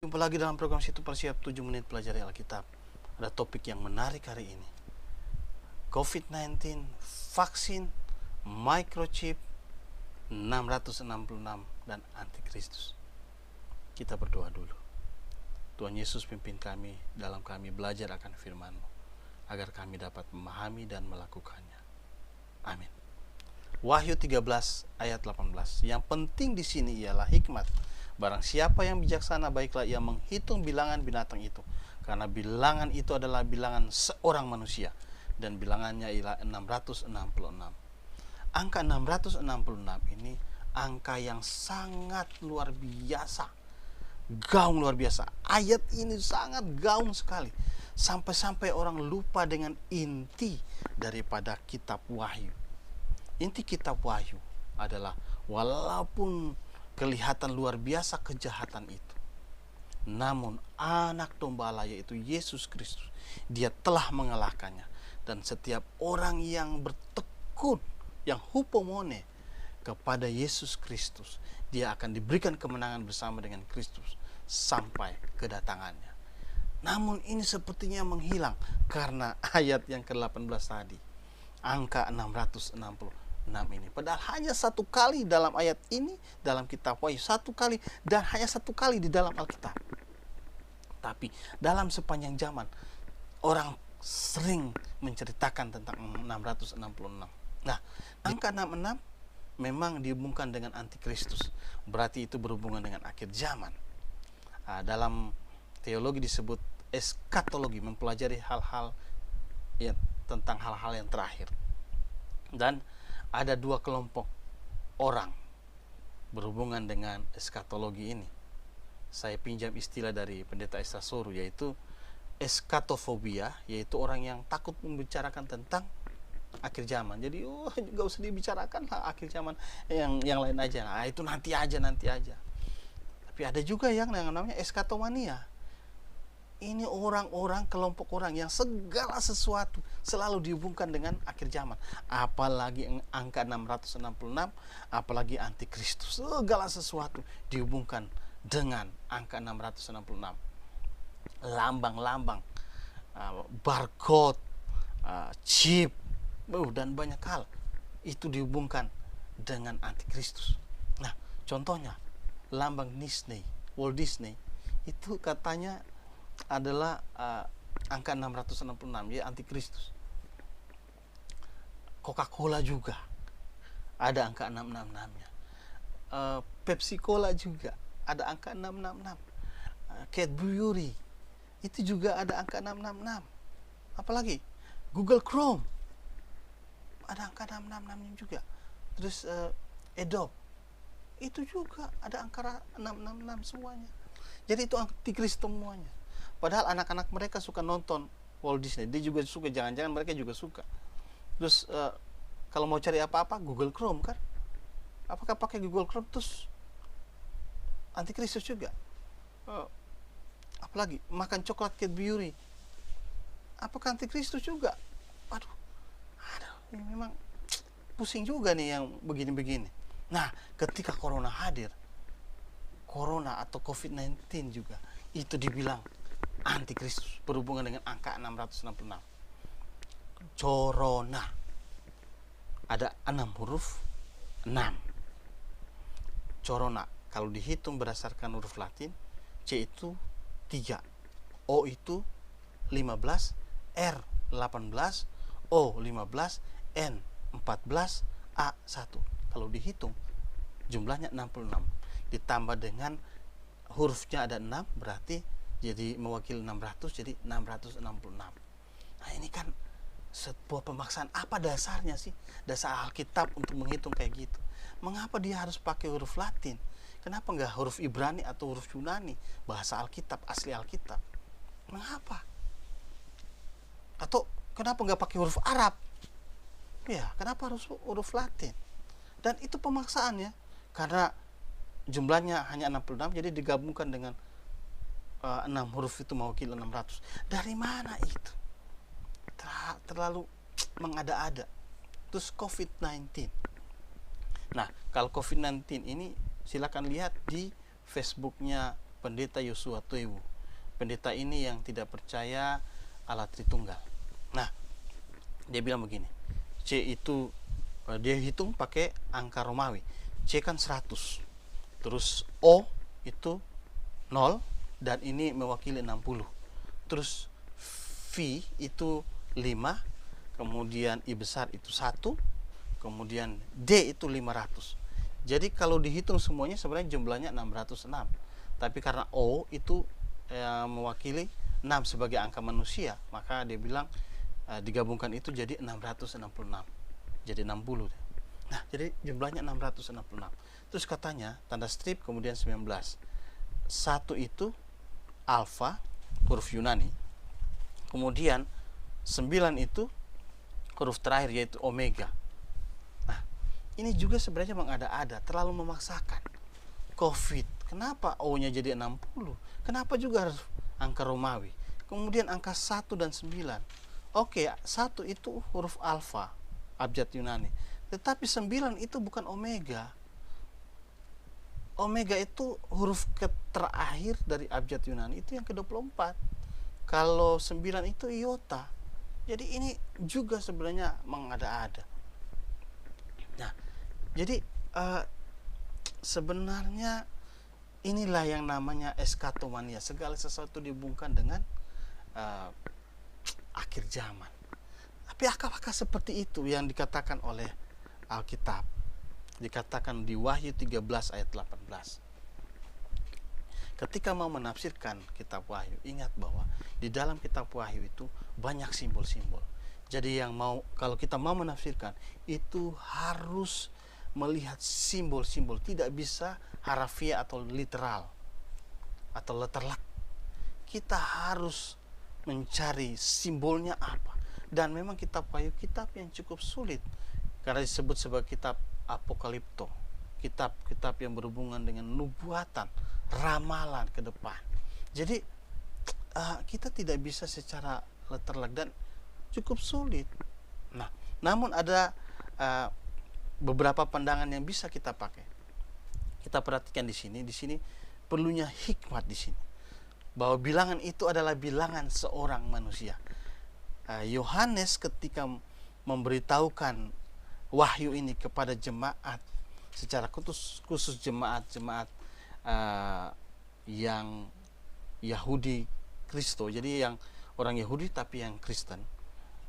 Jumpa lagi dalam program Situ Persiap 7 menit pelajari Alkitab. Ada topik yang menarik hari ini. COVID-19, vaksin, microchip, 666 dan antikristus. Kita berdoa dulu. Tuhan Yesus pimpin kami dalam kami belajar akan firman-Mu, agar kami dapat memahami dan melakukannya. Amin. Wahyu 13 ayat 18. Yang penting di sini ialah hikmat. Barang siapa yang bijaksana, baiklah ia menghitung bilangan binatang itu, karena bilangan itu adalah bilangan seorang manusia, dan bilangannya ialah 666. Angka 666 ini angka yang sangat luar biasa, gaung luar biasa. Ayat ini sangat gaung sekali, sampai-sampai orang lupa dengan inti daripada kitab Wahyu. Inti kitab Wahyu adalah walaupun kelihatan luar biasa kejahatan itu, namun anak domba Allah yaitu Yesus Kristus, dia telah mengalahkannya. Dan setiap orang yang bertekun, yang hupomone kepada Yesus Kristus, dia akan diberikan kemenangan bersama dengan Kristus sampai kedatangannya. Namun ini sepertinya menghilang karena ayat yang ke-18 tadi, angka 666 ini. Padahal hanya satu kali dalam ayat ini, dalam kitab Wahyu, satu kali, dan hanya satu kali di dalam Alkitab. Tapi dalam sepanjang zaman, orang sering menceritakan tentang 666. Nah, angka 66 memang dihubungkan dengan antikristus. Berarti itu berhubungan dengan akhir zaman. Dalam teologi disebut eskatologi, mempelajari hal-hal ya, tentang hal-hal yang terakhir. Dan ada dua kelompok orang berhubungan dengan eskatologi ini. Saya pinjam istilah dari Pendeta Esa Soru, yaitu eskatofobia, yaitu orang yang takut membicarakan tentang akhir zaman. Jadi gak usah dibicarakan lah akhir zaman, yang lain aja. Nah, itu nanti aja. Tapi ada juga yang namanya eskatomania. Ini orang-orang, kelompok orang yang segala sesuatu selalu dihubungkan dengan akhir zaman. Apalagi angka 666, apalagi antikristus. Segala sesuatu dihubungkan dengan angka 666. Lambang-lambang, barcode, chip, dan banyak hal itu dihubungkan dengan antikristus. Nah, contohnya lambang Disney, Walt Disney, itu katanya adalah angka 666, ya, antikristus. Coca-Cola juga ada angka 666-nya. Pepsi Cola juga ada angka 666. Cadbury itu juga ada angka 666. Apalagi Google Chrome ada angka 666 juga. Terus Adobe itu juga ada angka 666 semuanya. Jadi itu antikristus semuanya. Padahal anak-anak mereka suka nonton Walt Disney, dia juga suka, jangan-jangan mereka juga suka. Terus kalau mau cari apa-apa, Google Chrome kan? Apakah pakai Google Chrome terus antikristus juga? Apalagi makan coklat Cadbury, apakah antikristus juga? Aduh, ini memang pusing juga nih yang begini-begini. Nah, ketika corona hadir, corona atau COVID-19 juga, itu dibilang antikristus, berhubungan dengan angka 666. Corona ada 6 huruf, 6. Corona kalau dihitung berdasarkan huruf Latin, C itu 3, O itu 15, R 18, O 15, N 14, A 1. Kalau dihitung jumlahnya 66. Ditambah dengan hurufnya ada 6, berarti jadi mewakili 600, jadi 666. Nah, ini kan sebuah pemaksaan. Apa dasarnya sih? Dasar Alkitab untuk menghitung kayak gitu. Mengapa dia harus pakai huruf Latin? Kenapa enggak huruf Ibrani atau huruf Yunani, bahasa Alkitab, asli Alkitab? Mengapa? Atau kenapa enggak pakai huruf Arab? Ya, kenapa harus huruf Latin? Dan itu pemaksaan ya. Karena jumlahnya hanya 66, jadi digabungkan dengan 6 huruf itu mewakili 600. Dari mana itu? Terlalu mengada-ada. Terus COVID-19. Nah, kalau COVID-19 ini silakan lihat di Facebooknya pendeta Yosua Tewu. Pendeta ini yang tidak percaya Allah Tritunggal. Nah, dia bilang begini, C itu dia hitung pakai angka Romawi. C kan 100, terus O itu 0, dan ini mewakili 60. Terus V itu 5, kemudian I besar itu 1, kemudian D itu 500. Jadi kalau dihitung semuanya sebenarnya jumlahnya 606. Tapi karena O itu mewakili 6 sebagai angka manusia, maka dia bilang digabungkan itu jadi 666. Jadi 60. Nah, jadi jumlahnya 666. Terus katanya tanda strip kemudian 19. 1 itu alfa, huruf Yunani. Kemudian 9 itu huruf terakhir yaitu omega. Nah, ini juga sebenarnya mengada-ada, terlalu memaksakan. COVID, kenapa O-nya jadi 60? Kenapa juga harus angka Romawi? Kemudian angka 1 dan 9. Oke, 1 itu huruf alfa, abjad Yunani. Tetapi 9 itu bukan omega. Omega itu huruf terakhir dari abjad Yunani, itu yang ke-24. Kalau 9 itu iota. Jadi ini juga sebenarnya mengada-ada. Nah, jadi sebenarnya inilah yang namanya eskatomania. Segala sesuatu dihubungkan dengan akhir zaman. Tapi apakah seperti itu yang dikatakan oleh Alkitab? Dikatakan di Wahyu 13 ayat 18. Ketika mau menafsirkan kitab Wahyu, ingat bahwa di dalam kitab Wahyu itu banyak simbol-simbol. Jadi kalau kita mau menafsirkan, itu harus melihat simbol-simbol, tidak bisa harafiah atau literal atau letterlek. Kita harus mencari simbolnya apa. Dan memang kitab Wahyu kitab yang cukup sulit karena disebut sebagai kitab apokalipto, kitab-kitab yang berhubungan dengan nubuatan, ramalan ke depan. Jadi kita tidak bisa secara letterlek dan cukup sulit. Nah, namun ada beberapa pandangan yang bisa kita pakai. Kita perhatikan di sini perlunya hikmat di sini. Bahwa bilangan itu adalah bilangan seorang manusia. Yohanes ketika memberitahukan wahyu ini kepada jemaat, secara khusus jemaat-jemaat yang Yahudi Kristo, jadi yang orang Yahudi tapi yang Kristen.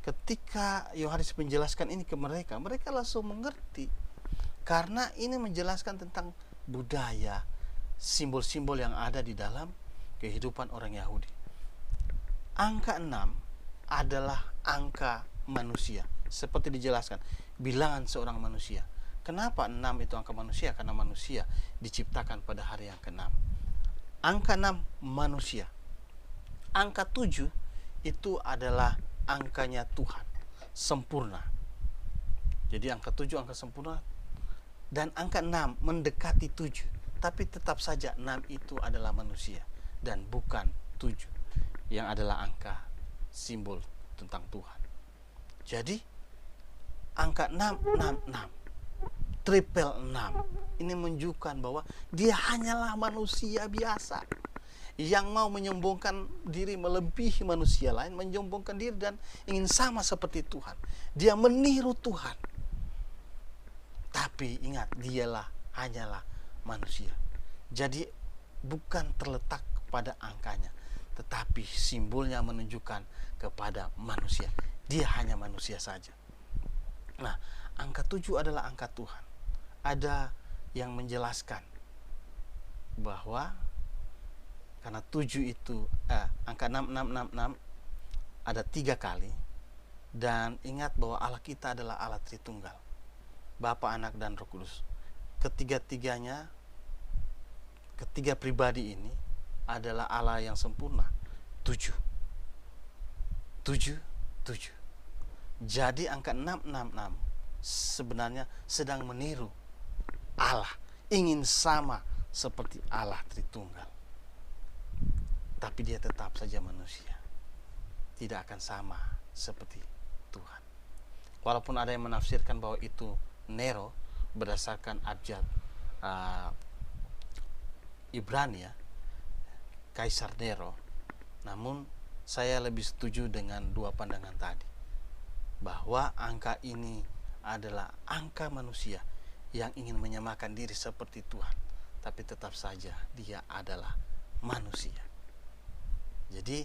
Ketika Yohanes menjelaskan ini ke mereka, mereka langsung mengerti, karena ini menjelaskan tentang budaya, simbol-simbol yang ada di dalam kehidupan orang Yahudi. Angka 6 adalah angka manusia, seperti dijelaskan, bilangan seorang manusia. Kenapa 6 itu angka manusia? Karena manusia diciptakan pada hari yang ke-6. Angka 6 manusia. Angka 7 itu adalah angkanya Tuhan, sempurna. Jadi angka 7 angka sempurna, dan angka 6 mendekati 7. Tapi tetap saja 6 itu adalah manusia dan bukan 7 yang adalah angka simbol tentang Tuhan. Jadi angka 666, triple 6 ini menunjukkan bahwa dia hanyalah manusia biasa yang mau menyombongkan diri melebihi manusia lain, menyombongkan diri dan ingin sama seperti Tuhan. Dia meniru Tuhan. Tapi ingat, dialah hanyalah manusia. Jadi bukan terletak pada angkanya, tetapi simbolnya menunjukkan kepada manusia. Dia hanya manusia saja. Nah, angka 7 adalah angka Tuhan. Ada yang menjelaskan bahwa karena 7 itu angka 6666 ada 3 kali, dan ingat bahwa Allah kita adalah Allah Tritunggal, Bapa, Anak, dan Roh Kudus. Ketiga-tiganya, ketiga pribadi ini adalah Allah yang sempurna. 7. Jadi angka 666 sebenarnya sedang meniru Allah, ingin sama seperti Allah Tritunggal. Tapi dia tetap saja manusia, tidak akan sama seperti Tuhan. Walaupun ada yang menafsirkan bahwa itu Nero berdasarkan abjad Ibrani, Kaisar Nero. Namun saya lebih setuju dengan dua pandangan tadi, bahwa angka ini adalah angka manusia yang ingin menyamakan diri seperti Tuhan, tapi tetap saja dia adalah manusia. Jadi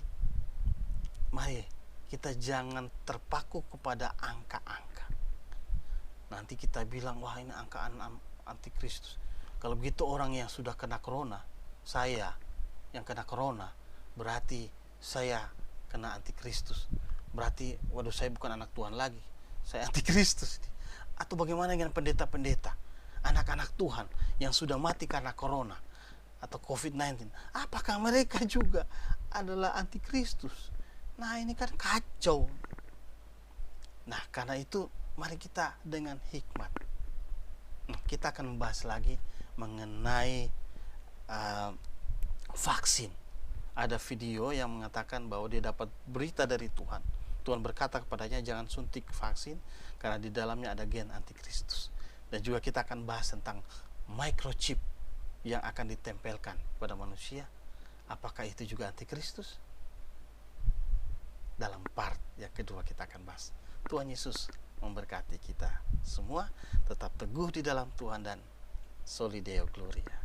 mari kita jangan terpaku kepada angka-angka. Nanti kita bilang, wah ini angka antikristus. Kalau begitu orang yang sudah kena corona, saya yang kena corona, berarti saya kena antikristus. Berarti waduh, saya bukan anak Tuhan lagi, saya antikristus. Atau bagaimana dengan pendeta-pendeta, anak-anak Tuhan yang sudah mati karena corona atau COVID-19, apakah mereka juga adalah antikristus? Nah, ini kan kacau. Nah, karena itu mari kita dengan hikmat. Kita akan membahas lagi mengenai vaksin. Ada video yang mengatakan bahwa dia dapat berita dari Tuhan. Tuhan berkata kepadanya, jangan suntik vaksin karena di dalamnya ada gen antikristus. Dan juga kita akan bahas tentang microchip yang akan ditempelkan pada manusia. Apakah itu juga antikristus? Dalam part yang kedua kita akan bahas. Tuhan Yesus memberkati kita semua. Tetap teguh di dalam Tuhan dan Soli Deo Gloria.